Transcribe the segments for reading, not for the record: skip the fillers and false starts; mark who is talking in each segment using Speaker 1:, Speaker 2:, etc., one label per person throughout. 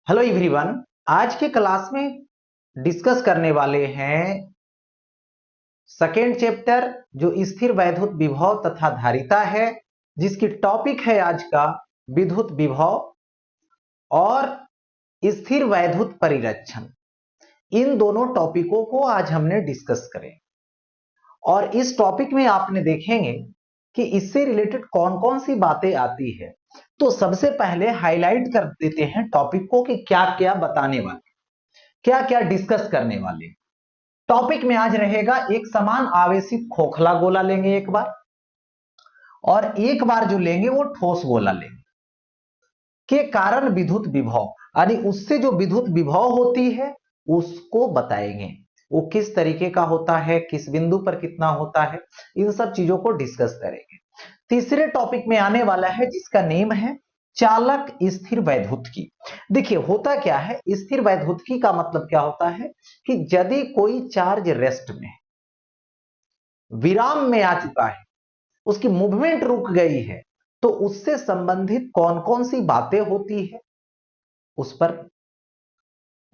Speaker 1: Hello everyone. आज के class में डिस्कस करने वाले हैं सेकेंड चैप्टर जो स्थिर वैद्युत विभव तथा धारिता है, जिसकी टॉपिक है आज का विद्युत विभव और स्थिर वैद्युत परिरक्षण। इन दोनों टॉपिकों को आज हमने डिस्कस करें और इस टॉपिक में आपने देखेंगे कि इससे रिलेटेड कौन कौन सी बातें आती है। तो सबसे पहले हाईलाइट कर देते हैं टॉपिक को कि क्या क्या बताने वाले, क्या क्या डिस्कस करने वाले। टॉपिक में आज रहेगा एक समान आवेशित खोखला गोला लेंगे एक बार, और एक बार जो लेंगे वो ठोस गोला लेंगे के कारण विद्युत विभव, यानी उससे जो विद्युत विभव होती है उसको बताएंगे। वो किस तरीके का होता है, किस बिंदु पर कितना होता है, इन सब चीजों को डिस्कस करेंगे। तीसरे टॉपिक में आने वाला है जिसका नेम है चालक स्थिर वैद्युतिकी। देखिए होता क्या है, स्थिर वैद्युतिकी का मतलब क्या होता है कि यदि कोई चार्ज रेस्ट में विराम में आ चुका है, उसकी मूवमेंट रुक गई है, तो उससे संबंधित कौन कौन सी बातें होती है उस पर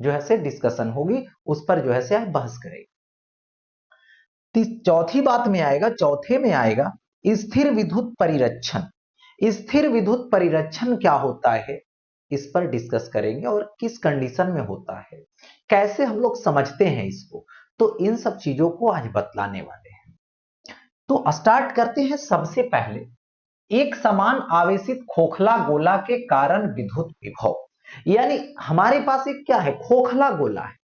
Speaker 1: जो है से डिस्कशन होगी, उस पर जो है से बहस करेंगे। चौथी बात में आएगा, चौथे में आएगा स्थिर विद्युत परिरक्षण। स्थिर विद्युत परिरक्षण क्या होता है इस पर डिस्कस करेंगे और किस कंडीशन में होता है, कैसे हम लोग समझते हैं इसको। तो इन सब चीजों को आज बतलाने वाले हैं। तो स्टार्ट करते हैं। सबसे पहले एक समान आवेशित खोखला गोला के कारण विद्युत विभव, यानी हमारे पास एक क्या है, खोखला गोला है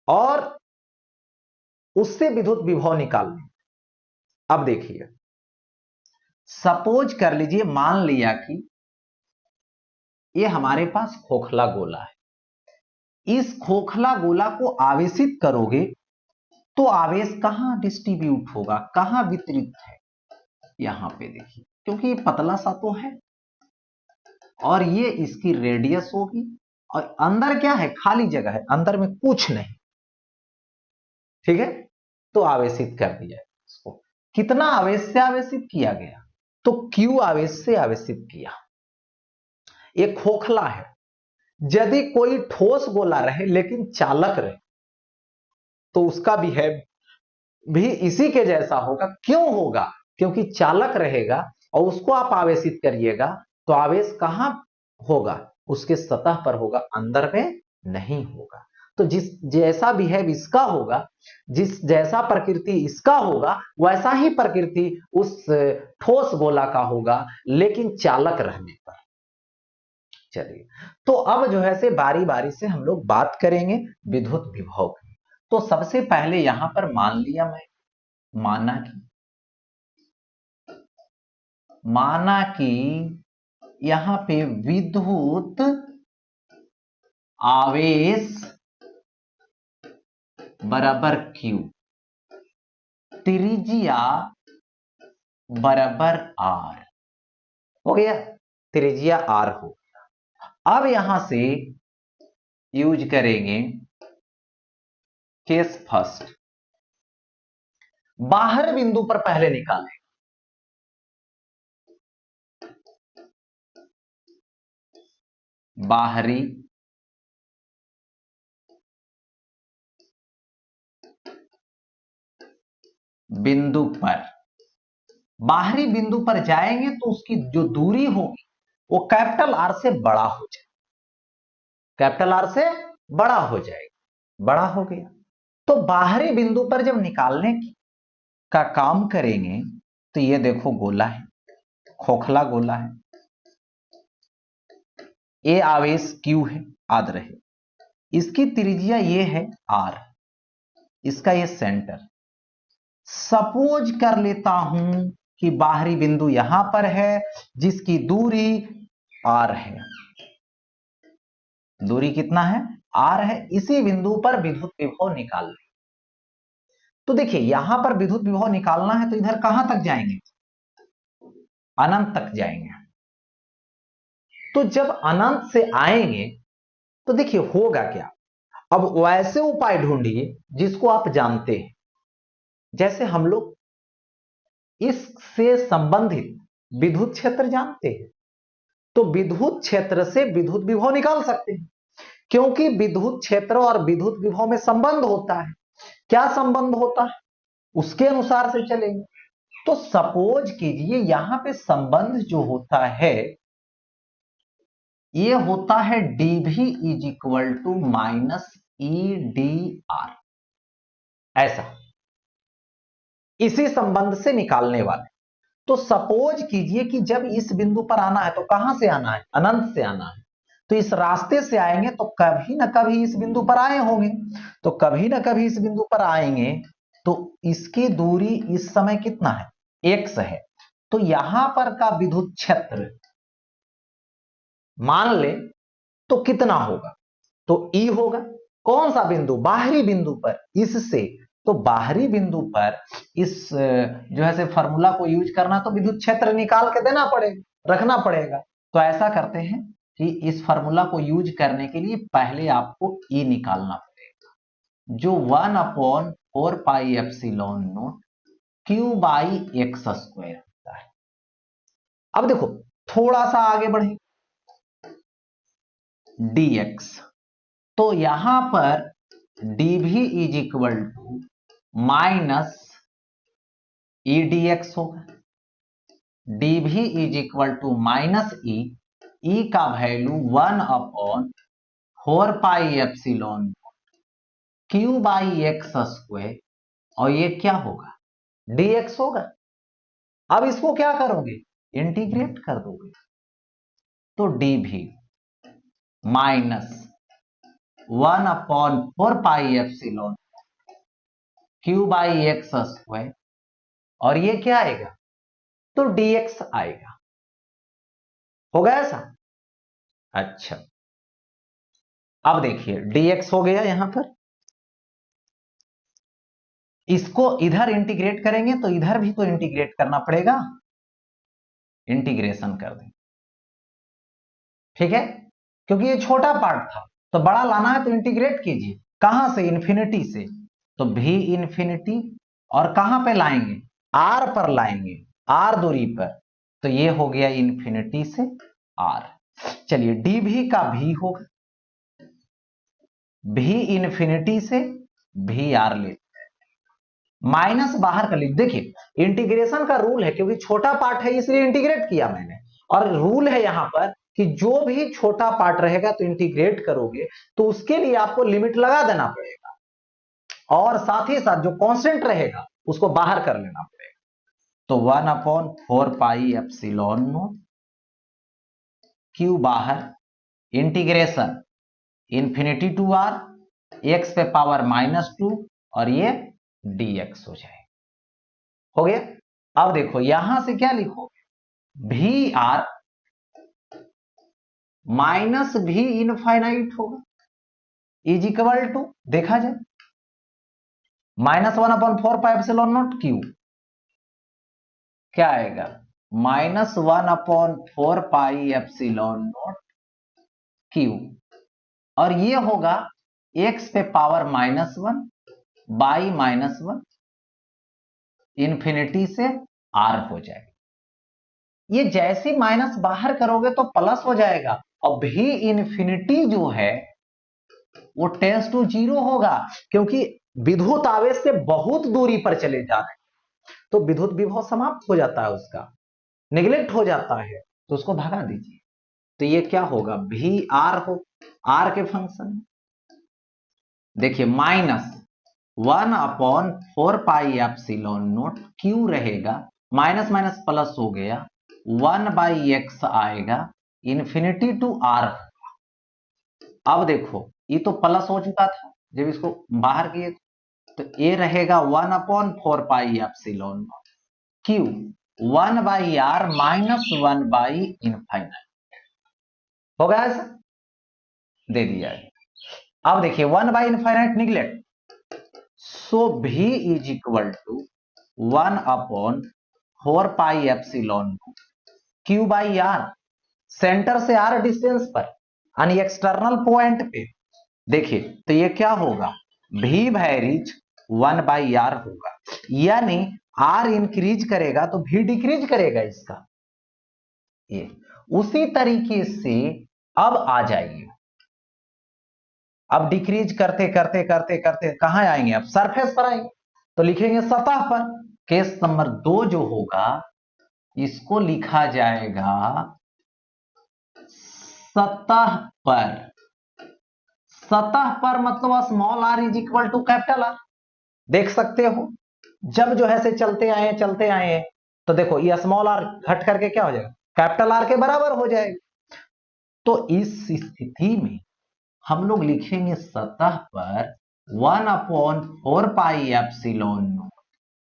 Speaker 1: और उससे विद्युत विभव निकालने। अब देखिए, सपोज कर लीजिए, मान लिया कि ये हमारे पास खोखला गोला है। इस खोखला गोला को आवेशित करोगे तो आवेश कहां डिस्ट्रीब्यूट होगा, कहां वितरित है, यहां पे देखिए, क्योंकि ये पतला सा तो है और ये इसकी रेडियस होगी और अंदर क्या है, खाली जगह है, अंदर में कुछ नहीं। ठीक है, तो आवेशित कर दिया इसको। कितना आवेश से आवेशित किया गया, तो क्यू आवेश से आवेशित किया। ये खोखला है। यदि कोई ठोस गोला रहे लेकिन चालक रहे तो उसका बिहेव भी इसी के जैसा होगा। क्यों होगा, क्योंकि चालक रहेगा और उसको आप आवेशित करिएगा तो आवेश कहां होगा, उसके सतह पर होगा, अंदर में नहीं होगा। तो जिस जैसा बिहेव इसका होगा, जिस जैसा प्रकृति इसका होगा, वैसा ही प्रकृति उस ठोस गोला का होगा लेकिन चालक रहने पर। चलिए, तो अब जो है से बारी बारी से हम लोग बात करेंगे विद्युत विभव की। तो सबसे पहले यहां पर मान लिया, मैं माना कि यहां पे विद्युत आवेश बराबर Q, त्रिज्या बराबर R हो गया, त्रिज्या R हो गया। अब यहां से यूज करेंगे केस फर्स्ट। बाहर बिंदु पर पहले निकालें, बाहरी बिंदु पर, बाहरी बिंदु पर जाएंगे तो उसकी जो दूरी होगी वो कैपिटल आर से बड़ा हो जाए, कैपिटल आर से बड़ा हो जाएगा, बड़ा हो गया। तो बाहरी बिंदु पर जब निकालने का काम करेंगे तो ये देखो गोला है, खोखला गोला है, ये आवेश Q है, याद रहे। इसकी त्रिज्या ये है R, इसका ये सेंटर। सपोज कर लेता हूं कि बाहरी बिंदु यहां पर है जिसकी दूरी R है। दूरी कितना है, R है। इसी बिंदु पर विद्युत विभव निकाल लें। तो देखिए यहां पर विद्युत विभव निकालना है तो इधर कहां तक जाएंगे, अनंत तक जाएंगे। तो जब अनंत से आएंगे तो देखिए होगा क्या। अब वैसे उपाय ढूंढिए जिसको आप जानते हैं। जैसे हम लोग इससे संबंधित विद्युत क्षेत्र जानते हैं, तो विद्युत क्षेत्र से विद्युत विभव निकाल सकते हैं, क्योंकि विद्युत क्षेत्र और विद्युत विभव में संबंध होता है। क्या संबंध होता है, उसके अनुसार से चलेंगे। तो सपोज कीजिए यहां पे संबंध जो होता है ये होता है dv is equal to minus E D R, ऐसा इसी संबंध से निकालने वाले। तो सपोज कीजिए कि जब इस बिंदु पर आना है तो कहां से आना है, अनंत से आना है, तो इस रास्ते से आएंगे तो कभी ना कभी इस बिंदु पर आए होंगे, तो कभी ना कभी इस बिंदु पर आएंगे, तो इसकी दूरी इस समय कितना है, x है। तो यहां पर का विद्युत क्षेत्र मान ले तो कितना होगा, तो E होगा। कौन सा बिंदु, बाहरी बिंदु पर, इससे। तो बाहरी बिंदु पर इस जो है से फॉर्मूला को यूज करना, तो विद्युत क्षेत्र निकाल के देना पड़ेगा, रखना पड़ेगा। तो ऐसा करते हैं कि इस फॉर्मूला को यूज करने के लिए पहले आपको E निकालना पड़ेगा, जो 1/4πε0 Q बाई एक्स स्क्वायर होता है। अब देखो थोड़ा सा आगे बढ़े, dx, तो यहां पर dv is equal to minus E d x होगा। dv is equal to minus E का value 1/4πε0 q by x square, और ये क्या होगा, dx होगा। अब इसको क्या करोगे, इंटीग्रेट कर दोगे, तो dv minus 1/4πε0 q by x square, और ये क्या आएगा, तो dx आएगा। होगा ऐसा। अच्छा अब देखिए dx हो गया, यहां पर इसको इधर इंटीग्रेट करेंगे तो इधर भी तो इंटीग्रेट करना पड़ेगा, इंटीग्रेशन कर दें, ठीक है, क्योंकि ये छोटा पार्ट था, तो बड़ा लाना है तो इंटीग्रेट कीजिए। कहां से, इन्फिनिटी से, तो भी इन्फिनिटी, और कहां पे लाएंगे, आर पर लाएंगे, आर दूरी पर, तो ये हो गया इन्फिनिटी से आर। चलिए डीवी का भी होगा, भी इन्फिनिटी से भी आर ले, माइनस बाहर कर लीजिए। देखिए इंटीग्रेशन का रूल है, क्योंकि छोटा पार्ट है इसलिए इंटीग्रेट किया मैंने, और रूल है यहां पर कि जो भी छोटा पार्ट रहेगा तो इंटीग्रेट करोगे तो उसके लिए आपको लिमिट लगा देना पड़ेगा, और साथ ही साथ जो कांस्टेंट रहेगा उसको बाहर कर लेना पड़ेगा। तो 1/4πε0 क्यू बाहर, integration infinity to R, X पे पावर -2, और ये dx हो जाए। हो गया। अब देखो यहां से क्या लिखोगे, भी आर माइनस भी इनफाइनाइट होगा, इज इक्वल टू, देखा जाए, -1/4πε0 क्यू, क्या आएगा, -1/4πε0 क्यू, और ये होगा x पे पावर -1 बाई -1, इन्फिनिटी से r हो जाएगा। ये जैसे माइनस बाहर करोगे तो प्लस हो जाएगा, और भी इन्फिनिटी जो है वो टेंस टू 0 होगा, क्योंकि विद्युत आवेश से बहुत दूरी पर चले जा रहे हैं, तो विद्युत विभव समाप्त हो जाता है, उसका निगलेक्ट हो जाता है, तो उसको भगा दीजिए। तो ये क्या होगा, भी आर हो, आर के फंक्शन, देखिए -1/4πε0 क्यू रहेगा, माइनस माइनस प्लस हो गया, 1/x आएगा, इन्फिनिटी टू आर। अब देखो ये तो प्लस हो चुका था जब इसको बाहर किए, तो ये रहेगा 1/4πε0 क्यू 1/r -1/इनफाइनाइट, होगा ऐसा, दे दिया है। अब देखिए 1/इनफाइनाइट neglect, so V is equal to 1/4πε0 q by r, centre से आर डिस्टेंस पर, यानी एक्सटर्नल पॉइंट पे, देखिए तो ये क्या होगा, भी वैरीज 1/r होगा, यानी आर इंक्रीज करेगा तो भी डिक्रीज करेगा इसका, ये उसी तरीके से अब आ जाइए, अब डिक्रीज करते करते करते करते कहां आएंगे, अब सरफेस पर आएंगे, तो लिखेंगे सतह पर। केस नंबर 2 जो होगा इसको लिखा जाएगा सतह पर। सतह पर मतलब small R is equal to capital R. देख सकते हो जब जो है से चलते आए तो देखो ये स्मॉल आर घट करके क्या हो जाएगा, कैपिटल आर के बराबर हो जाएगा। तो इस स्थिति में हम लोग लिखेंगे सतह पर 1/4πε0।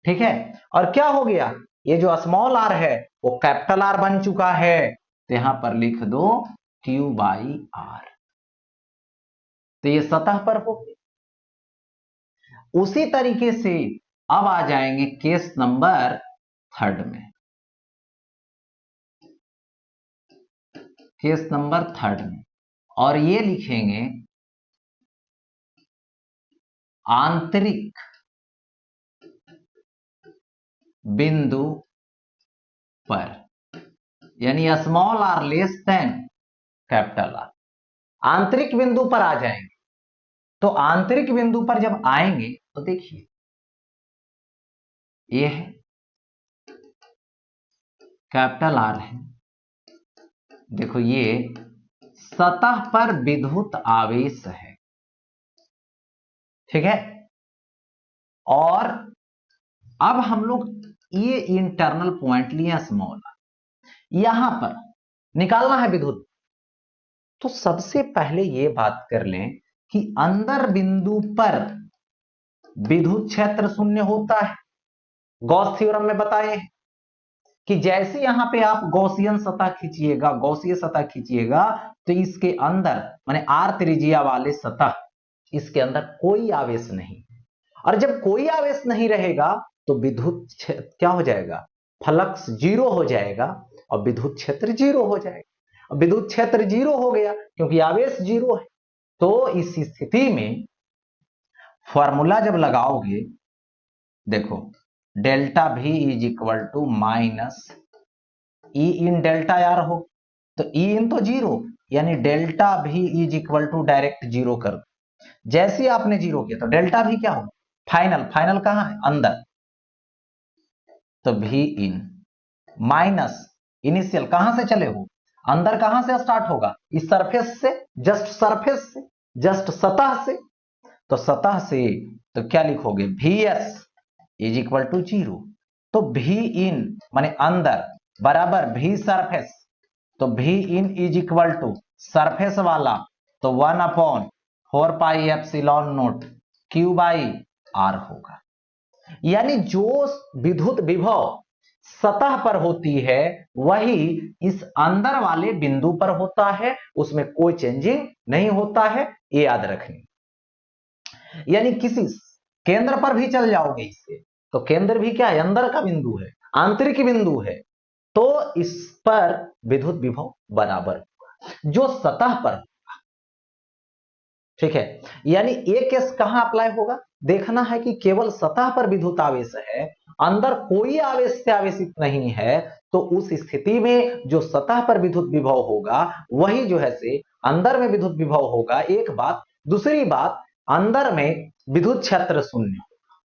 Speaker 1: ठीक है, और क्या हो गया, ये जो स्मॉल आर है वो कैपिटल आर बन चुका है, तो यहां पर लिख दो Q/R। तो ये सतह पर हो गया। उसी तरीके से अब आ जाएंगे केस नंबर 3 में। केस नंबर 3 में और ये लिखेंगे आंतरिक बिंदु पर, यानी small R less than capital R. आंतरिक बिंदु पर आ जाएंगे, तो आंतरिक बिंदु पर जब आएंगे तो देखिए ये है कैपिटल आर है, देखो ये सतह पर विद्युत आवेश है। ठीक है, और अब हम लोग ये इंटरनल पॉइंट लिए स्मॉल, यहां पर निकालना है विद्युत। तो सबसे पहले ये बात कर लें कि अंदर बिंदु पर विद्युत क्षेत्र शून्य होता है। गॉस थ्योरम में बताए कि जैसे यहां पे आप गॉसियन सतह खींचिएगा, गॉसीय सतह खींचिएगा, तो इसके अंदर माने आर त्रिज्या वाले सतह, इसके अंदर कोई आवेश नहीं, और जब कोई आवेश नहीं रहेगा तो विद्युत क्या हो जाएगा, फ्लक्स जीरो हो जाएगा और विद्युत क्षेत्र जीरो हो जाएगा। विद्युत क्षेत्र जीरो हो गया क्योंकि आवेश जीरो है। तो इस स्थिति में फॉर्मूला जब लगाओगे, देखो delta V is equal to minus E in delta R हो, तो ई इन तो जीरो, यानी delta V is equal to direct zero कर दो। जैसे आपने जीरो किया तो डेल्टा V क्या होगा, फाइनल, फाइनल कहां है, अंदर, तो V इन माइनस इनिशियल कहां से चले हो, अंदर कहां से स्टार्ट होगा, इस सरफेस से, जस्ट सरफेस से, जस्ट सतह से। तो सतह से तो क्या लिखोगे, Vs is equal to zero, तो V इन माने अंदर बराबर V सरफेस, तो V in is equal to surface वाला तो 1/4πε0 Q/R होगा। यानी जो विद्युत विभव सतह पर होती है वही इस अंदर वाले बिंदु पर होता है, उसमें कोई चेंजिंग नहीं होता है, ये याद रखनी। यानी किसी केंद्र पर भी चल जाओगे इससे, तो केंद्र भी क्या है, अंदर का बिंदु है, आंतरिक बिंदु है, तो इस पर विद्युत विभव बराबर होगा जो सतह पर होगा। ठीक है, यानी एक केस कहां अप्लाई होगा, देखना है कि केवल सतह पर विद्युत आवेश है, अंदर कोई आवेश से आवेशित नहीं है, तो उस स्थिति में जो सतह पर विद्युत विभव होगा वही जो है से अंदर में विद्युत विभव होगा। एक बात, दूसरी बात, अंदर में विद्युत क्षेत्र शून्य,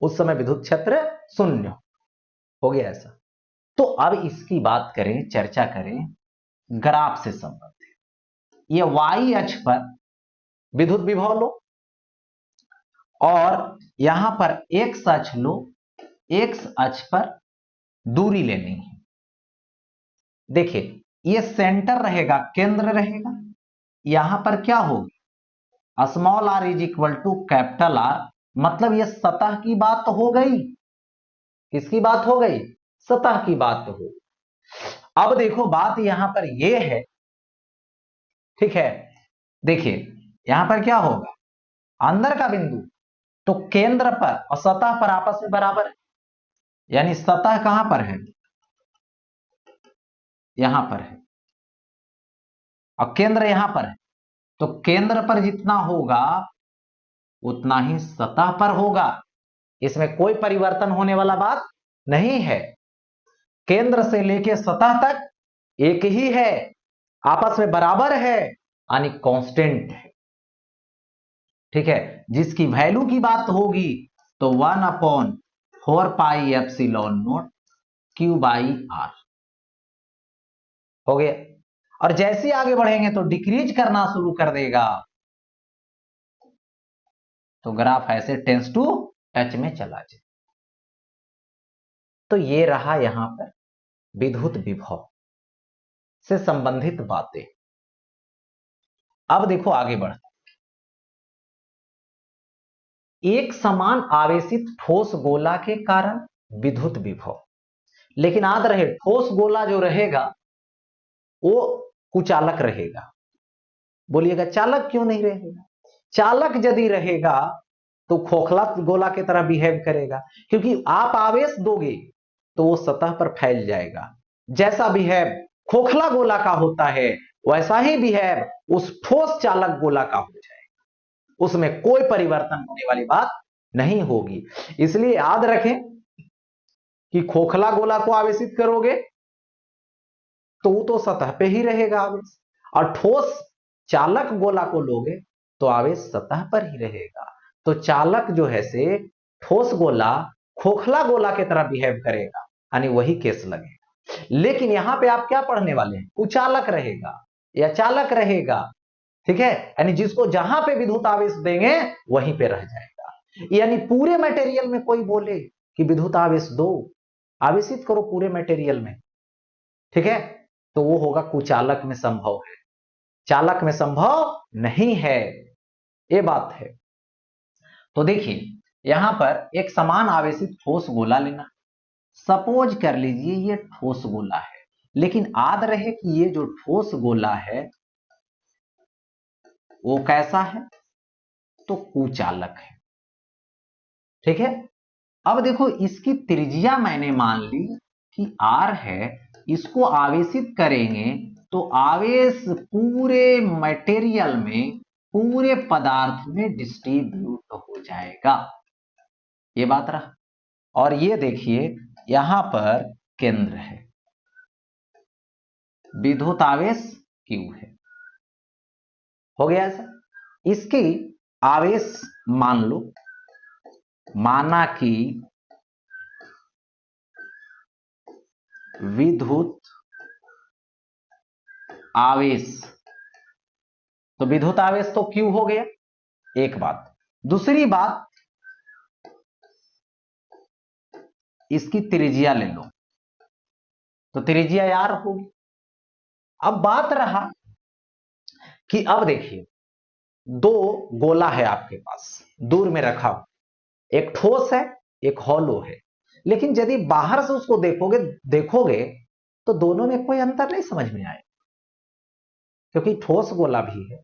Speaker 1: उस समय विद्युत क्षेत्र शून्य हो गया ऐसा। तो अब इसकी बात करें, चर्चा करें ग्राफ से संबंधित। ये वाई अक्ष पर विद्युत विभव लो और यहां पर एक्स अक्ष लो, एक्स अक्ष पर दूरी लेनी है। देखिए ये सेंटर रहेगा, केंद्र रहेगा, यहां पर क्या होगी, small R is equal to capital R, मतलब ये सतह की बात हो गई। किसकी बात हो गई, सतह की बात हो। अब देखो बात यहां पर ये है, ठीक है, देखिए यहां पर क्या होगा, अंदर का बिंदु तो केंद्र पर और सतह पर आपस में बराबर है, यानी सतह कहां पर है, यहां पर है, और केंद्र यहां पर है, तो केंद्र पर जितना होगा उतना ही सतह पर होगा, इसमें कोई परिवर्तन होने वाला बात नहीं है। केंद्र से लेके सतह तक एक ही है, आपस में बराबर है यानी कांस्टेंट है। ठीक है, जिसकी वैल्यू की बात होगी तो 1/4 pi epsilon naught Q by R हो गया। और जैसे आगे बढ़ेंगे तो डिक्रीज करना शुरू कर देगा, तो ग्राफ ऐसे टेंस टू टच में चला जाए। तो ये रहा यहां पर विद्युत विभव से संबंधित बातें। अब देखो आगे बढ़, एक समान आवेशित ठोस गोला के कारण विद्युत विभव, लेकिन याद रहे ठोस गोला जो रहेगा वो कुचालक रहेगा। बोलिएगा चालक क्यों नहीं रहेगा? चालक यदि रहेगा तो खोखला गोला की तरह बिहेव करेगा, क्योंकि आप आवेश दोगे तो वो सतह पर फैल जाएगा। जैसा बिहेव खोखला गोला का होता है वैसा ही बिहेव उस ठोस चालक गोला का हो जाएगा, उसमें कोई परिवर्तन होने वाली बात नहीं होगी। इसलिए याद रखें कि खोखला गोला को आवेशित करोगे तो वो तो सतह पे ही रहेगा आवेश, और ठोस चालक गोला को लोगे तो आवेश सतह पर ही रहेगा। तो चालक जो है से ठोस गोला खोखला गोला की तरह बिहेव करेगा, यानी वही केस लगेगा। लेकिन यहां पे आप क्या पढ़ने वाले हैं? कुचालक रहेगा या चालक रहेगा। ठीक है, यानी जिसको जहां पे विद्युत आवेश देंगे वहीं पे रह जाएगा। यानी पूरे मटेरियल में कोई बोले कि विद्युत आवेश दो, आवेशित करो पूरे मटेरियल में, ठीक है, तो वो होगा कुचालक में संभव है, चालक में संभव नहीं है। ये बात है। तो देखिए यहां पर एक समान आवेशित ठोस गोला लेना। सपोज कर लीजिए ये ठोस गोला है, लेकिन याद रहे कि ये जो ठोस गोला है वो कैसा है? तो कुचालक है। ठीक है, अब देखो इसकी त्रिज्या मैंने मान ली कि r है, इसको आवेशित करेंगे तो आवेश पूरे मटेरियल में, पूरे पदार्थ में डिस्ट्रीब्यूट हो जाएगा। ये बात रहा। और ये देखिए यहां पर केंद्र है, विद्युत आवेश Q है। हो गया ऐसा। इसकी आवेश मान लो, माना कि विद्युत आवेश, तो विद्युत आवेश तो Q हो गया, एक बात। दूसरी बात इसकी त्रिज्या ले लो, तो त्रिज्या यार होगी। अब बात रहा कि अब देखिए दो गोला है आपके पास दूर में रखा हुआ, एक ठोस है एक हॉलो है, लेकिन यदि बाहर से उसको देखोगे तो दोनों में कोई अंतर नहीं समझ में आएगा, क्योंकि ठोस गोला भी है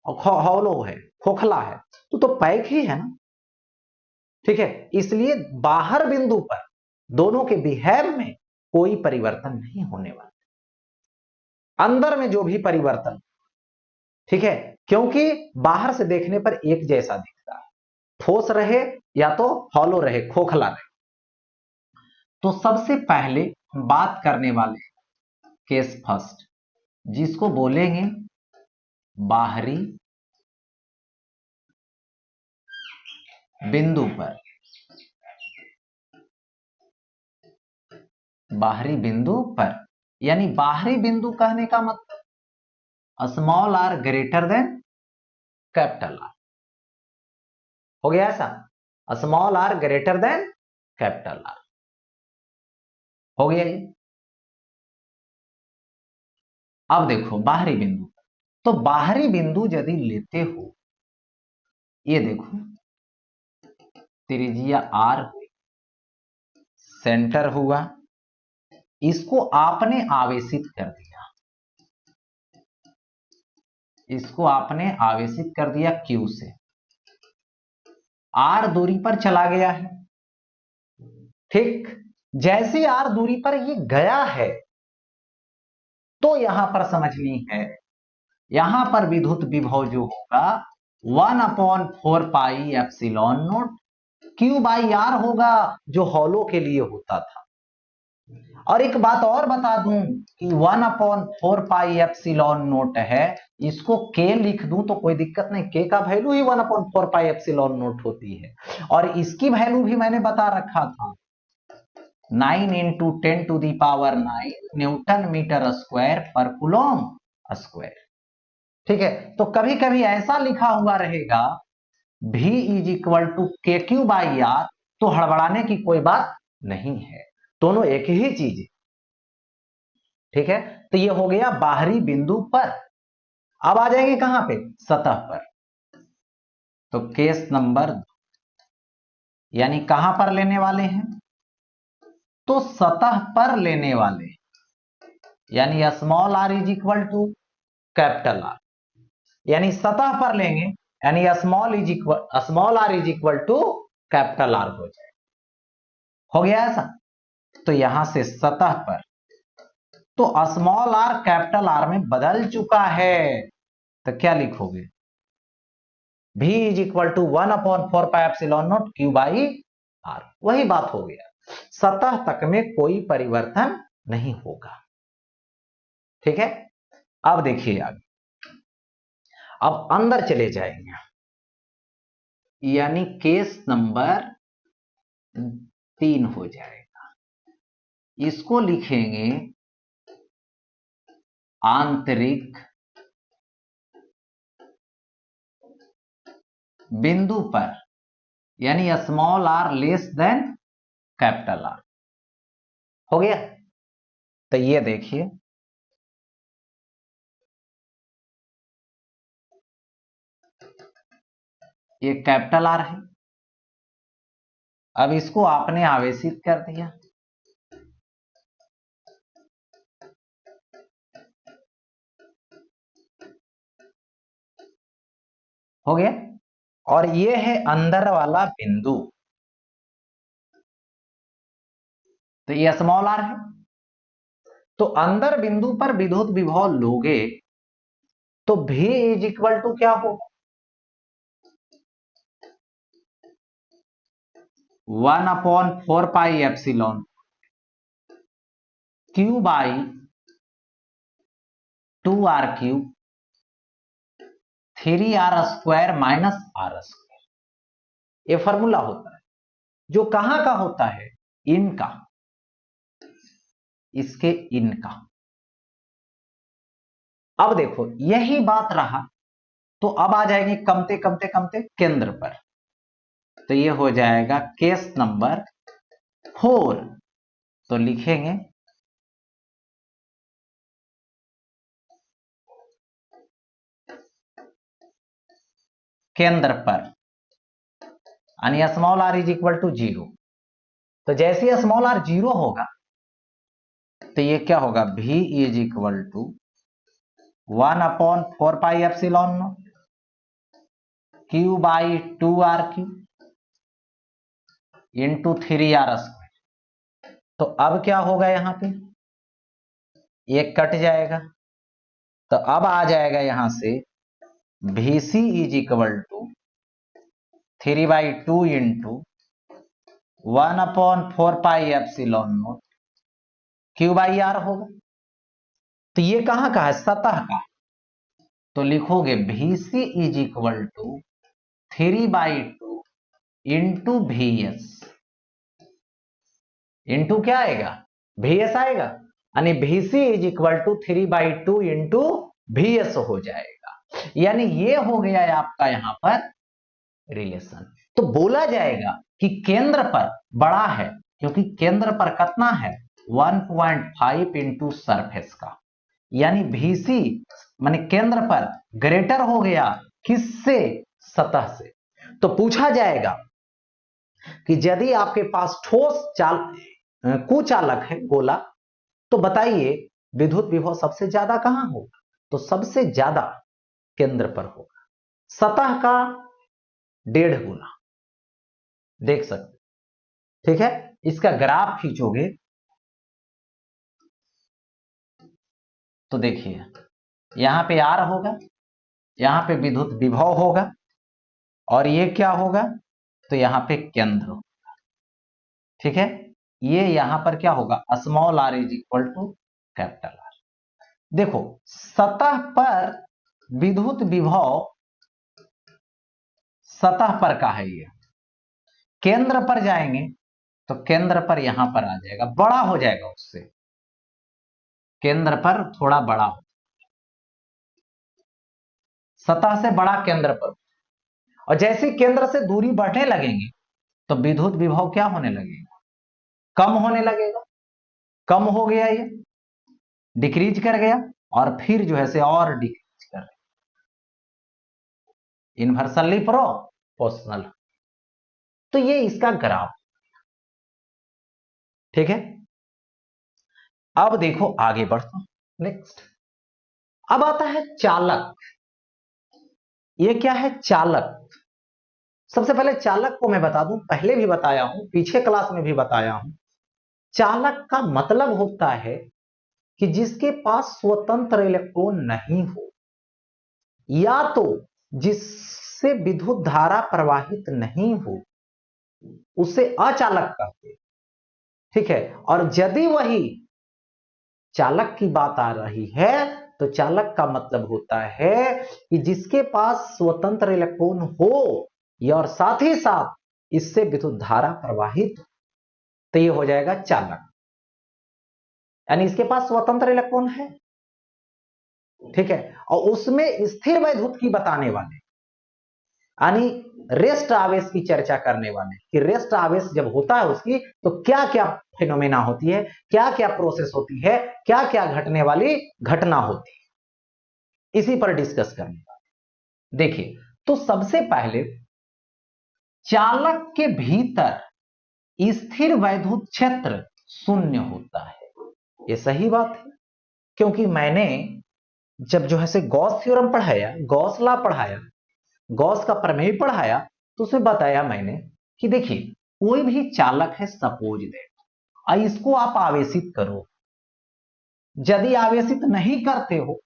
Speaker 1: और हॉलो है, खोखला है, तो पैक ही है ना। ठीक है, इसलिए बाहर बिंदु पर दोनों के बिहेव में कोई परिवर्तन नहीं होने वाला, अंदर में जो भी परिवर्तन, ठीक है, क्योंकि बाहर से देखने पर एक जैसा दिखता है, ठोस रहे या तो हॉलो रहे, खोखला रहे। तो सबसे पहले हम बात करने वाले केस फर्स्ट, जिसको बोलेंगे बाहरी बिंदु पर, बाहरी बिंदु पर, यानी बाहरी बिंदु कहने का मतलब small R greater than capital R. हो गया ऐसा, small R greater than capital R. हो गया ये। अब देखो बाहरी बिंदु, तो बाहरी बिंदु यदि लेते हो, ये देखो त्रिज्या आर हुई, सेंटर हुआ, इसको आपने आवेशित कर दिया, इसको आपने आवेशित कर दिया Q से, R दूरी पर चला गया है। ठीक, जैसे R दूरी पर ये गया है तो यहां पर समझनी है, यहां पर विद्युत विभव जो होगा 1/4 pi epsilon not Q by R होगा, जो हॉलो के लिए होता था। और एक बात और बता दूं कि 1/4πε0 है, इसको k लिख दूं तो कोई दिक्कत नहीं, k का वैल्यू ही 1/4πε0 होती है। और इसकी वैल्यू भी मैंने बता रखा था, 9 × 10⁹ न्यूटन मीटर स्क्वायर पर कूलम स्क्वायर। ठीक है, तो कभी कभी ऐसा लिखा हुआ रहेगा V = KQ/R, तो हड़बड़ाने की कोई बात नहीं है, दोनों एक ही चीज है। ठीक है, तो ये हो गया बाहरी बिंदु पर। अब आ जाएंगे कहां पे, सतह पर। तो केस नंबर 2, यानी कहां पर लेने वाले हैं, तो सतह पर लेने वाले, यानी स्मॉल r = कैपिटल R, यानी सतह पर लेंगे, यानी स्मॉल r = कैपिटल R हो जाए। हो गया ऐसा, तो यहां से सतह पर, तो स्मॉल r कैपिटल R में बदल चुका है, तो क्या लिखोगे, V = 1/4πε0 Q/R। वही बात हो गया, सतह तक में कोई परिवर्तन नहीं होगा। ठीक है, अब देखिए आगे, अब अंदर चले जाएंगे, यानी केस नंबर 3 हो जाएगा। इसको लिखेंगे आंतरिक बिंदु पर, यानी small r less than capital R। हो गया, तो ये देखिए, ये कैपिटल R है। अब इसको आपने आवेशित कर दिया, हो गया, और ये है अंदर वाला बिंदु, तो ये स्मॉल r है। तो अंदर बिंदु पर विद्युत विभव लोगे तो V = क्या होगा, 1/4πε Q/2r³ 3r² - r²। ये फॉर्मूला होता है, जो कहां का होता है, इनका, इसके इनका। अब देखो यही बात रहा, तो अब आ जाएंगे कमते कमते कमते केंद्र पर, तो ये हो जाएगा केस नंबर 4। तो लिखेंगे केंद्र पर, यानी स्मॉल r = 0। तो जैसे ही स्मॉल r 0 होगा, तो ये क्या होगा, V = 1/4πε0 Q/2r³ × 3r²। तो अब क्या होगा, यहां पे ये कट जाएगा, तो अब आ जाएगा यहां से VC = 3/2 × 1/4πε0 Q/r होगा। तो ये कहां का है, सतह का, तो लिखोगे VC = 3/2 × VS, इंटू क्या आएगा, VS आएगा, यानी VC = 3/2 × VS हो जाएगा। यानी ये हो गया है आपका यहां पर रिलेशन। तो बोला जाएगा कि केंद्र पर बड़ा है, क्योंकि केंद्र पर कितना है, 1.5 × सरफेस का, यानी VC माने केंद्र पर ग्रेटर हो गया किससे, सतह से। तो पूछा जाएगा कि यदि आपके पास ठोस कुचालक है गोला, तो बताइए विद्युत विभव सबसे ज्यादा कहां होगा, तो सबसे ज्यादा केंद्र पर होगा, सतह का 1.5 गुना, देख सकते। ठीक है, इसका ग्राफ खींचोगे तो देखिए यहां पे R होगा, यहां पे विद्युत विभव होगा, और ये क्या होगा, तो यहां पे केंद्र होगा। ठीक है, ये यहां पर क्या होगा, small r is equal to capital R। देखो सतह पर विद्युत विभव सतह पर का है, ये केंद्र पर जाएंगे तो केंद्र पर यहां पर आ जाएगा, बड़ा हो जाएगा, उससे केंद्र पर थोड़ा बड़ा हो, सतह से बड़ा केंद्र पर। और जैसे केंद्र से दूरी बढ़ने लगेंगे तो विद्युत विभव क्या होने लगेगा, कम होने लगेगा। कम हो गया, ये डिक्रीज कर गया, और फिर जो है से और डिक्रीज कर, इनवर्सली प्रोपोर्शनल। तो ये इसका ग्राफ, ठीक है। अब देखो आगे बढ़ता हूं, नेक्स्ट अब आता है चालक। ये क्या है, चालक। सबसे पहले चालक को मैं बता दूं, पहले भी बताया हूं, पीछे क्लास में भी बताया हूं। चालक का मतलब होता है कि जिसके पास स्वतंत्र इलेक्ट्रॉन नहीं हो, या तो जिससे विद्युत धारा प्रवाहित नहीं हो, उसे अचालक कहते हैं, ठीक है। और यदि वही चालक की बात आ रही है तो चालक का मतलब होता है कि जिसके पास स्वतंत्र इलेक्ट्रॉन हो या और साथ ही साथ इससे विद्युत धारा प्रवाहित, तो ये हो जाएगा चालक, यानी इसके पास स्वतंत्र इलेक्ट्रॉन है, ठीक है। और उसमें स्थिर वैद्युत की बताने वाले, यानी रेस्ट आवेश की चर्चा करने वाले कि रेस्ट आवेश जब होता है उसकी तो क्या क्या फिनोमेना होती है, क्या क्या प्रोसेस होती है, क्या क्या घटने वाली घटना होती है, इसी पर डिस्कस करने वाले। देखिए तो सबसे पहले चालक के भीतर स्थिर वैद्युत क्षेत्र शून्य होता है। ये सही बात है, क्योंकि मैंने जब जो है से गॉस थ्योरम पढ़ाया, गॉस लॉ पढ़ाया, गॉस का प्रमेय पढ़ाया, तो उसमें बताया मैंने कि देखिए कोई भी चालक है, सपोज दैट, इसको आप आवेशित करो, यदि आवेशित नहीं करते हो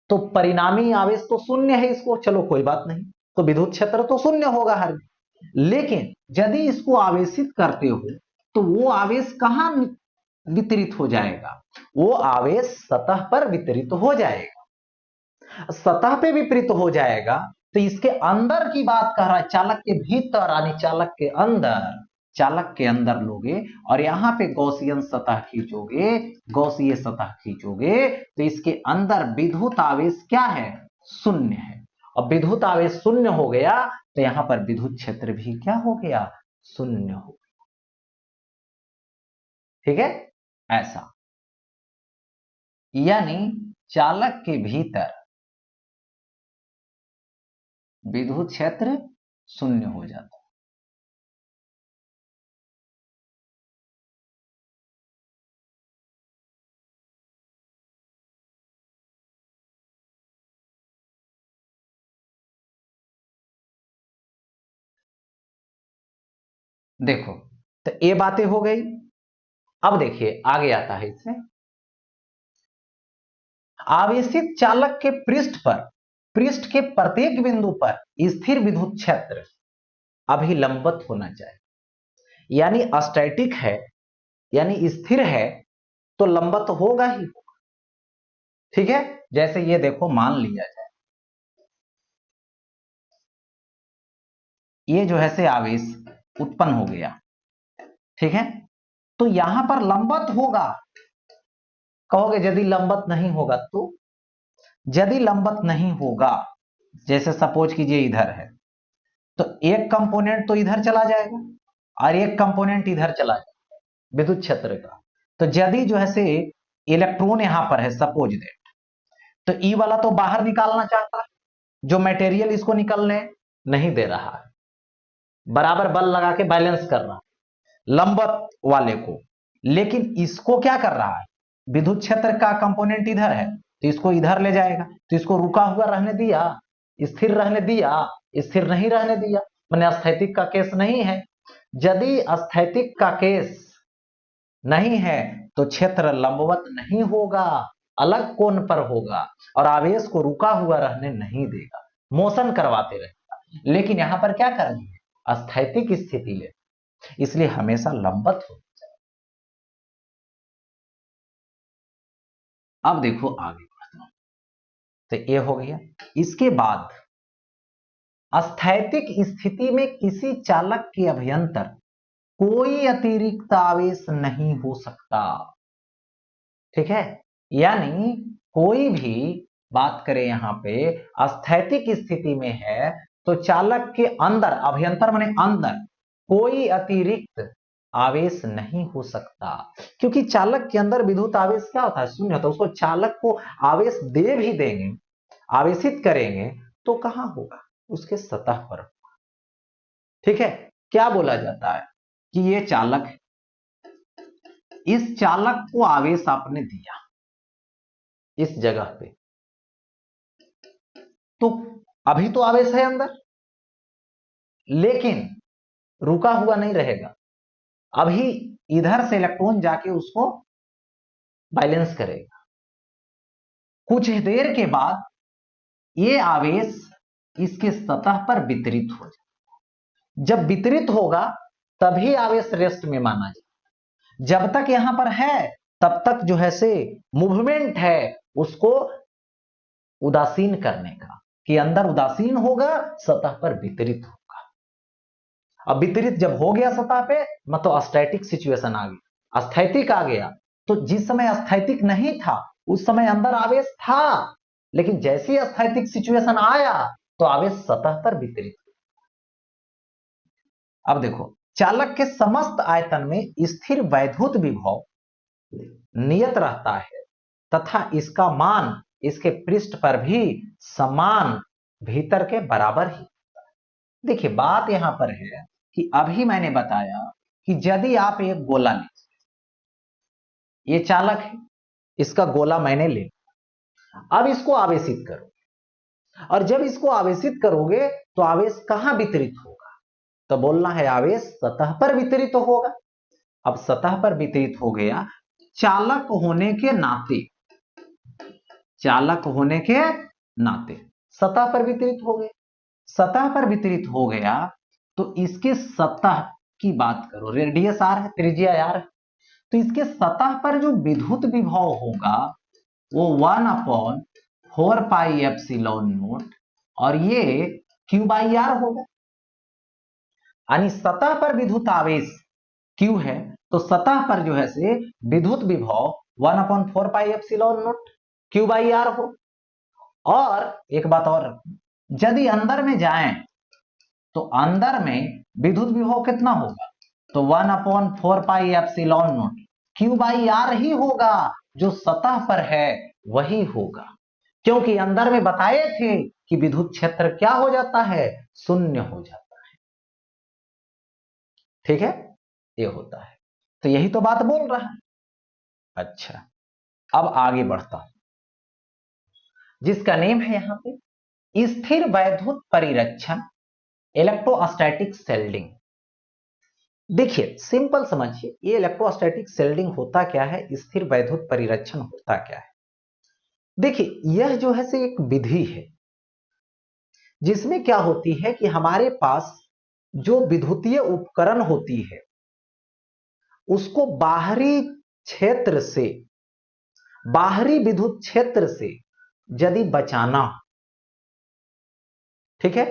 Speaker 1: तो परिणामी आवेश तो शून्य है, इसको चलो कोई बात नहीं, तो विद्युत क्षेत्र तो शून्य होगा हर। लेकिन यदि इसको आवेशित करते हो तो वो आवेश कहां वितरित हो जाएगा, वो आवेश सतह पर वितरित हो जाएगा। सतह पे विपरीत हो जाएगा तो इसके अंदर की बात कर रहा है, चालक के भीतर यानी चालक के अंदर, चालक के अंदर लोगे और यहां पे गॉसियन सतह खींचोगे, गॉसीय सतह खींचोगे, तो इसके अंदर विद्युत आवेश क्या है, शून्य है। और विद्युत आवेश शून्य हो गया तो यहां पर विद्युत क्षेत्र भी क्या हो गया, शून्य हो गया, ठीक है। ऐसा यानी चालक के भीतर विद्युत क्षेत्र शून्य हो जाता है। देखो तो ये बातें हो गई। अब देखिए आगे आता है इसमें, आवेशित चालक के पृष्ठ पर, पृष्ठ के प्रत्येक बिंदु पर स्थिर विद्युत क्षेत्र अभिलंबत होना चाहिए, यानी स्टैटिक है, यानी स्थिर है तो लंबत होगा ही, ठीक है। जैसे ये देखो मान लिया जाए ये जो है से आवेश उत्पन्न हो गया, ठीक है, तो यहां पर लंबत होगा। कहोगे यदि लंबत नहीं होगा तो, यदि लंबत नहीं होगा, जैसे सपोज कीजिए इधर है, तो एक कंपोनेंट तो इधर चला जाएगा और एक कंपोनेंट इधर चला जाएगा विद्युत क्षेत्र का। तो यदि जो है से इलेक्ट्रॉन यहां पर है सपोज दैट, तो ई वाला तो बाहर निकालना चाहता है, जो मटेरियल इसको निकलने नहीं दे रहा है, बराबर बल लगा के बैलेंस कर रहा है लंबत वाले को। लेकिन इसको क्या कर रहा है, विद्युत क्षेत्र का कंपोनेंट इधर है तो इसको इधर ले जाएगा, तो इसको रुका हुआ रहने दिया, स्थिर रहने दिया, स्थिर नहीं रहने दिया, मैंने स्थैतिक का केस नहीं है। यदि स्थैतिक का केस नहीं है तो क्षेत्र लंबवत नहीं होगा, अलग कोण पर होगा और आवेश को रुका हुआ रहने नहीं देगा, मोशन करवाते रहेगा। लेकिन यहां पर क्या करनी है, स्थैतिक स्थिति ले, इसलिए हमेशा लंबत हो। अब देखो आगे बढ़ता हूं। तो ये हो गया। इसके बाद स्थैतिक स्थिति में किसी चालक के अभ्यंतर कोई अतिरिक्त आवेश नहीं हो सकता। ठीक है, यानी कोई भी बात करें यहां पे स्थैतिक स्थिति में है तो चालक के अंदर, अभ्यंतर माने अंदर, कोई अतिरिक्त आवेश नहीं हो सकता, क्योंकि चालक के अंदर विद्युत आवेश क्या होता है, शून्य होता है। उसको चालक को आवेश दे भी देंगे, आवेशित करेंगे तो कहां होगा, उसके सतह पर। ठीक है, क्या बोला जाता है कि ये चालक है, इस चालक को आवेश आपने दिया इस जगह पे, तो अभी तो आवेश है अंदर, लेकिन रुका हुआ नहीं रहेगा। अभी इधर से इलेक्ट्रॉन जाके उसको बैलेंस करेगा। कुछ देर के बाद ये आवेश इसके सतह पर वितरित हो जाए। जब वितरित होगा तभी आवेश रेस्ट में माना जाए। जब तक यहां पर है तब तक जो है से मूवमेंट है उसको उदासीन करने का, कि अंदर उदासीन होगा, सतह पर वितरित होगा। अब वितरित जब हो गया सतह पे, मतलब स्टैटिक सिचुएशन आ गई, स्थैतिक आ गया। तो जिस समय स्थैतिक नहीं था उस समय अंदर आवेश था, लेकिन जैसे ही स्थैतिक सिचुएशन आया तो आवेश सतह पर वितरित। अब देखो, चालक के समस्त आयतन में स्थिर वैद्युत विभव नियत रहता है तथा इसका मान इसके पृष्ठ पर भी समान भीतर के बराबर ही। देखिए बात यहां पर है कि अभी मैंने बताया कि यदि आप एक गोला ले, ये चालक है, इसका गोला मैंने ले, अब इसको आवेशित करो, और जब इसको आवेशित करोगे तो आवेश कहां वितरित होगा, तो बोलना है आवेश सतह पर वितरित होगा। अब सतह पर वितरित हो गया, चालक होने के नाते, चालक होने के नाते सतह पर वितरित हो गया। सतह पर वितरित हो गया तो इसके सतह की बात करो, रेडियस आर है, त्रिज्या आर है, तो इसके सतह पर जो विद्युत विभव होगा वो 1/4πε0 और ये Q/R होगा। यानी सतह पर विद्युत आवेश Q है तो सतह पर जो है से विद्युत विभव 1/4πε0 Q/R हो। और एक बात और, यदि अंदर में जाएं तो अंदर में विद्युत विभव कितना होगा, तो 1/4πε0 Q/R ही होगा, जो सतह पर है वही होगा, क्योंकि अंदर में बताए थे कि विद्युत क्षेत्र क्या हो जाता है, शून्य हो जाता है। ठीक है, ये होता है, तो यही तो बात बोल रहा है। अच्छा, अब आगे बढ़ता हूं, जिसका नेम है यहां पे स्थिर वैद्युत परिरक्षण, इलेक्ट्रोस्टैटिक शेल्डिंग। देखिए सिंपल समझिए, ये इलेक्ट्रोस्टैटिक शेल्डिंग होता क्या है, स्थिर वैद्युत परिरक्षण होता क्या है। देखिए यह जो है से एक विधि है जिसमें क्या होती है कि हमारे पास जो विद्युतीय उपकरण होती है उसको बाहरी क्षेत्र से, बाहरी विद्युत क्षेत्र से यदि बचाना, ठीक है,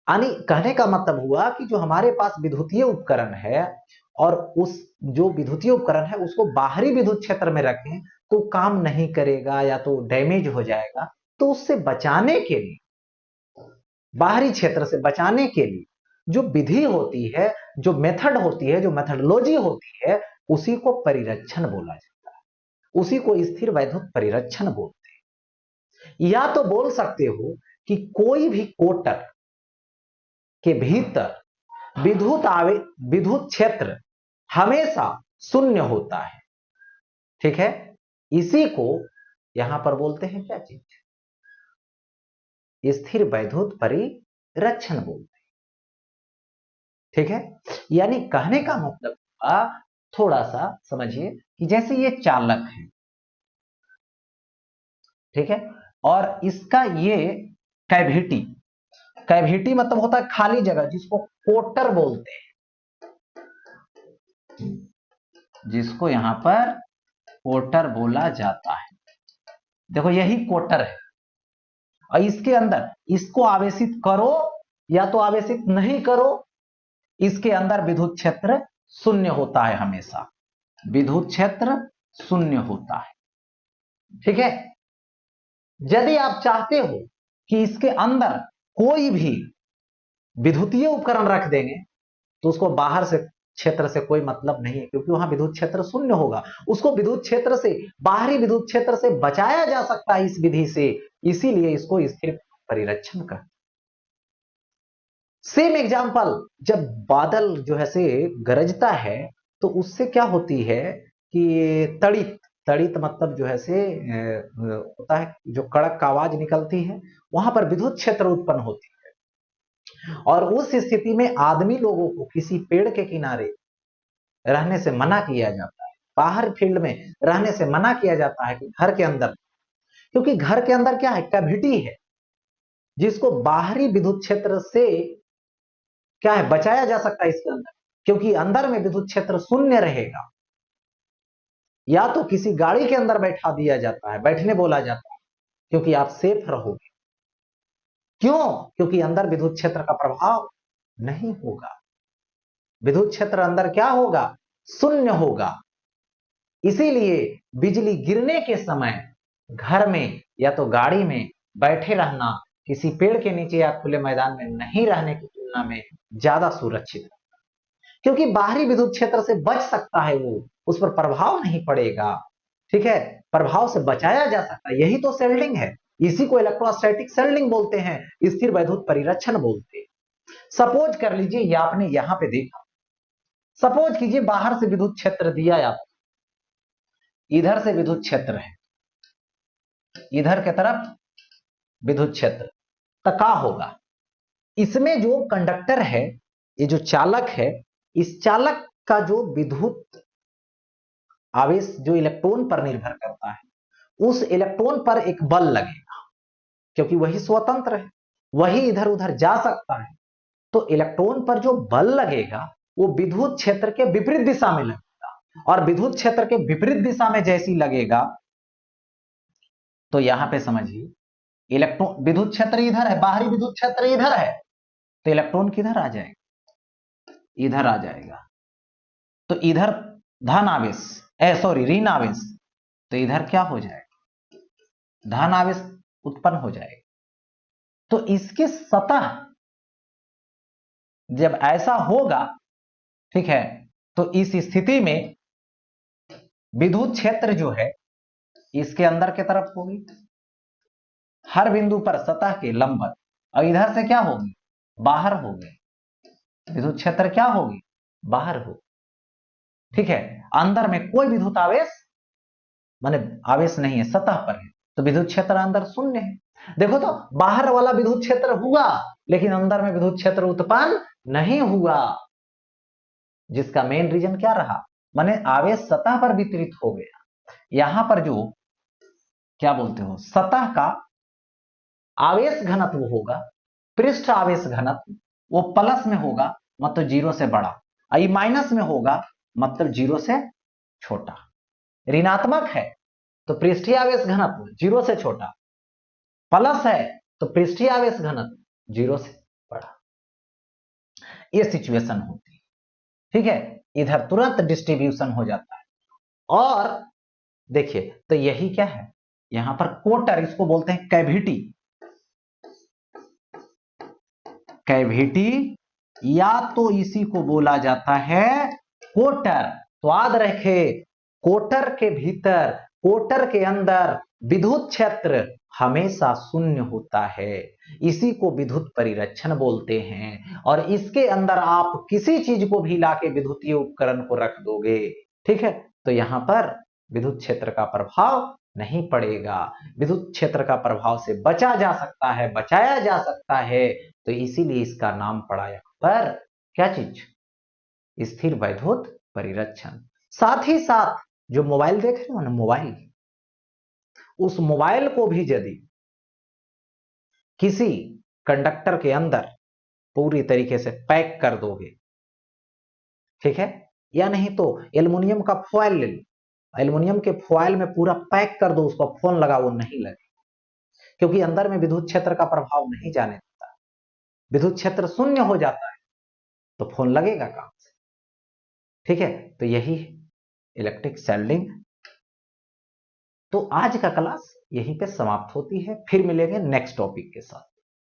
Speaker 1: यानी कहने का मतलब हुआ कि जो हमारे पास विद्युतीय उपकरण है और उस जो विद्युतीय उपकरण है उसको बाहरी विद्युत क्षेत्र में रखें तो काम नहीं करेगा या तो डैमेज हो जाएगा, तो उससे बचाने के लिए, बाहरी क्षेत्र से बचाने के लिए जो विधि होती है, जो मेथड होती है, जो मेथडोलॉजी होती है, उसी को परिरक्षण बोला जाता है, उसी को स्थिर वैद्युत परिरक्षण बोलते हैं। या तो बोल सकते हो कि कोई भी कोटर के भीतर विद्युत क्षेत्र हमेशा शून्य होता है। ठीक है, इसी को यहां पर बोलते हैं क्या चीज, स्थिर वैद्युत परिरक्षण बोलते हैं। ठीक है, यानी कहने का मतलब थोड़ा सा समझिए कि जैसे ये चालक है, ठीक है, और इसका ये कैविटी, कैविटी मतलब होता है खाली जगह, जिसको कोटर बोलते हैं, जिसको यहां पर कोटर बोला जाता है। देखो यही कोटर है, और इसके अंदर इसको आवेशित करो या तो आवेशित नहीं करो, इसके अंदर विद्युत क्षेत्र शून्य होता है, हमेशा विद्युत क्षेत्र शून्य होता है। ठीक है, यदि आप चाहते हो कि इसके अंदर कोई भी विद्युतीय उपकरण रख देंगे तो उसको बाहर से क्षेत्र से कोई मतलब नहीं है, क्योंकि वहां विद्युत क्षेत्र शून्य होगा। उसको विद्युत क्षेत्र से, बाहरी विद्युत क्षेत्र से बचाया जा सकता है इस विधि से, इसीलिए इसको स्थिर परिरक्षण कहते हैं। सेम एग्जांपल, जब बादल जो है से गरजता है तो उससे क्या होती है कि तड़ित तड़ित मतलब जो है से होता है, जो कड़क आवाज निकलती है, वहां पर विद्युत क्षेत्र उत्पन्न होती है। और उस स्थिति में आदमी लोगों को किसी पेड़ के किनारे रहने से मना किया जाता है, बाहर फील्ड में रहने से मना किया जाता है कि घर के अंदर, क्योंकि घर के अंदर क्या है, कैविटी है, जिसको बाहरी विद्युत क्षेत्र से क्या है, बचाया जा सकता है इसके अंदर, क्योंकि अंदर में विद्युत क्षेत्र शून्य रहेगा। या तो किसी गाड़ी के अंदर बैठा दिया जाता है, बैठने बोला जाता है, क्योंकि आप सेफ रहोगे। क्यों? क्योंकि अंदर विद्युत क्षेत्र का प्रभाव नहीं होगा, विद्युत क्षेत्र अंदर क्या होगा, शून्य होगा। इसीलिए बिजली गिरने के समय घर में या तो गाड़ी में बैठे रहना किसी पेड़ के नीचे या खुले मैदान में नहीं रहने की तुलना में ज्यादा सुरक्षित है, क्योंकि बाहरी विद्युत क्षेत्र से बच सकता है, वो उस पर प्रभाव नहीं पड़ेगा। ठीक है, प्रभाव से बचाया जा सकता है, यही तो शेल्डिंग है, इसी को इलेक्ट्रोस्टैटिक शेल्डिंग बोलते हैं, स्थिर वैद्युत परिरक्षण बोलते हैं। सपोज कर लीजिए, ये आपने यहां पे देखा, सपोज कीजिए बाहर से विद्युत क्षेत्र दिया या इधर से विद्युत क्षेत्र है, इधर की तरफ विद्युत क्षेत्र, तो क्या होगा, इसमें जो कंडक्टर है, ये जो चालक है, इस चालक का जो विद्युत आवेश जो इलेक्ट्रॉन पर निर्भर करता है, उस इलेक्ट्रॉन पर एक बल लगेगा, क्योंकि वही स्वतंत्र है, वही इधर उधर जा सकता है। तो इलेक्ट्रॉन पर जो बल लगेगा वो विद्युत क्षेत्र के विपरीत दिशा में लगेगा, और विद्युत क्षेत्र के विपरीत दिशा में जैसी लगेगा, तो यहां पे समझिए इलेक्ट्रॉन, विद्युत क्षेत्र इधर है, बाहरी विद्युत क्षेत्र इधर है, तो इलेक्ट्रॉन किधर आ जाएगा, इधर आ जाएगा। तो इधर धन आवेश, सॉरी ऋण आवेश, तो इधर क्या हो जाएगा, धन आवेश उत्पन्न हो जाएगा। तो इसके सतह जब ऐसा होगा, ठीक है, तो इस स्थिति में विद्युत क्षेत्र जो है इसके अंदर की तरफ होगी, हर बिंदु पर सतह के लंबवत, और इधर से क्या होगी, बाहर होगी, विद्युत क्षेत्र क्या होगी, बाहर हो। ठीक है, अंदर में कोई विद्युत आवेश माने आवेश नहीं है, सतह पर है, तो विद्युत क्षेत्र अंदर शून्य है। देखो तो बाहर वाला विद्युत क्षेत्र हुआ, लेकिन अंदर में विद्युत क्षेत्र उत्पन्न नहीं हुआ, जिसका मेन रीजन क्या रहा, माने आवेश सतह पर वितरित हो गया। यहां पर जो क्या बोलते हो, सतह का आवेश घनत्व होगा, पृष्ठ आवेश घनत्व, वो प्लस में होगा, मतलब जीरो से बड़ा, आई माइनस में होगा, मतलब जीरो से छोटा। ऋणात्मक है तो पृष्ठीय आवेश घनत्व जीरो से छोटा, प्लस है तो पृष्ठीय आवेश घनत्व जीरो से बड़ा। ये सिचुएशन होती है। ठीक है, इधर तुरंत डिस्ट्रीब्यूशन हो जाता है। और देखिए, तो यही क्या है, यहां पर कोटर, इसको बोलते हैं कैविटी, कैविटी, या तो इसी को बोला जाता है कोटर। तो याद रखे, कोटर के भीतर, कोटर के अंदर विद्युत क्षेत्र हमेशा शून्य होता है, इसी को विद्युत परिरक्षण बोलते हैं। और इसके अंदर आप किसी चीज को भी लाके विद्युतीय उपकरण को रख दोगे, ठीक है, तो यहां पर विद्युत क्षेत्र का प्रभाव नहीं पड़ेगा, विद्युत क्षेत्र का प्रभाव से बचा जा सकता है, बचाया जा सकता है। तो इसीलिए इसका नाम पड़ा यहाँ पर क्या चीज, स्थिर वैद्युत परिरक्षण। साथ ही साथ जो मोबाइल देख रहे हो ना, मोबाइल, उस मोबाइल को भी यदि किसी कंडक्टर के अंदर पूरी तरीके से पैक कर दोगे, ठीक है, या नहीं तो एल्युमिनियम का फॉयल ले लो, एल्युमिनियम के फॉयल में पूरा पैक कर दो उसको, फोन लगाओ, वो नहीं लगे, क्योंकि अंदर में विद्युत क्षेत्र का प्रभाव नहीं जाने देता। विद्युत क्षेत्र शून्य हो जाता है तो फोन लगेगा कहां से? ठीक है, तो यही इलेक्ट्रिक शेल्डिंग। तो आज का क्लास यहीं पे समाप्त होती है, फिर मिलेंगे नेक्स्ट टॉपिक के साथ।